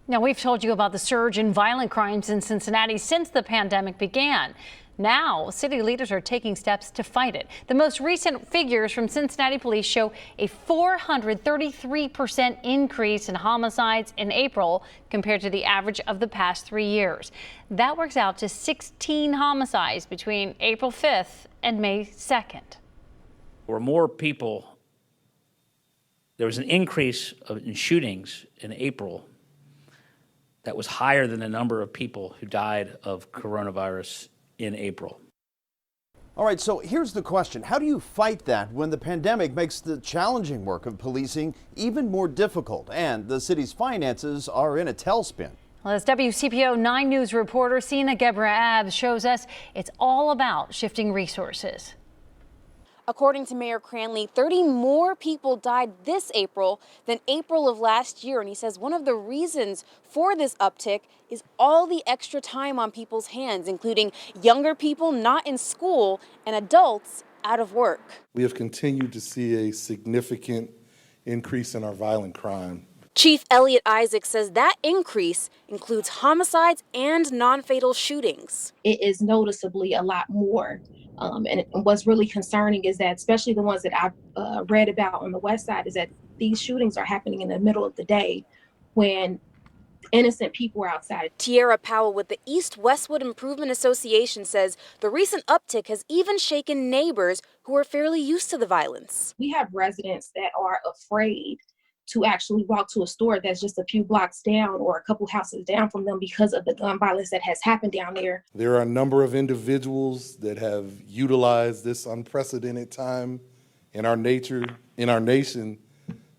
Now, we've told you about the surge in violent crimes in Cincinnati since the pandemic began. Now, city leaders are taking steps to fight it. The most recent figures from Cincinnati police show a 433% increase in homicides in April compared to the average of the past 3 years. That works out to 16 homicides between April 5th and May 2nd. There was an increase in shootings in April that was higher than the number of people who died of coronavirus in April. All right, so here's the question. How do you fight that when the pandemic makes the challenging work of policing even more difficult and the city's finances are in a tailspin? Well, as WCPO 9 News reporter Sina Gebra-Abs shows us, it's all about shifting resources. According to Mayor Cranley, 30 more people died this April than April of last year. And he says one of the reasons for this uptick is all the extra time on people's hands, including younger people not in school and adults out of work. We have continued to see a significant increase in our violent crime. Chief Elliot Isaac says that increase includes homicides and non-fatal shootings. It is noticeably a lot more. And what's really concerning is that, especially the ones that I've read about on the west side, is that these shootings are happening in the middle of the day when innocent people are outside. Tiara Powell with the East Westwood Improvement Association says the recent uptick has even shaken neighbors who are fairly used to the violence. We have residents that are afraid to actually walk to a store that's just a few blocks down or a couple houses down from them because of the gun violence that has happened down there. There are a number of individuals that have utilized this unprecedented time in our nation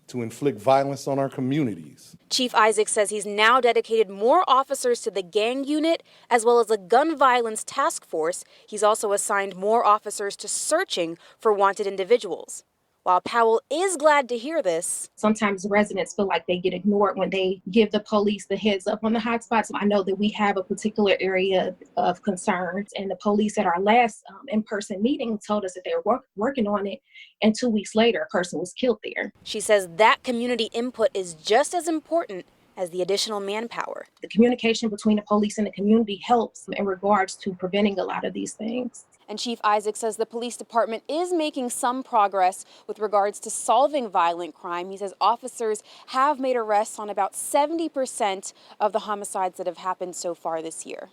to inflict violence on our communities. Chief Isaac says he's now dedicated more officers to the gang unit as well as a gun violence task force. He's also assigned more officers to searching for wanted individuals. While Powell is glad to hear this, sometimes residents feel like they get ignored when they give the police the heads up on the hot spots. I know that we have a particular area of concerns, and the police at our last in-person meeting told us that they're working on it, and 2 weeks later, a person was killed there. She says that community input is just as important as the additional manpower. The communication between the police and the community helps in regards to preventing a lot of these things. And Chief Isaac says the police department is making some progress with regards to solving violent crime. He says officers have made arrests on about 70% of the homicides that have happened so far this year.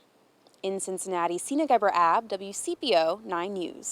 In Cincinnati, Sina Gebra-Abs, WCPO 9 News.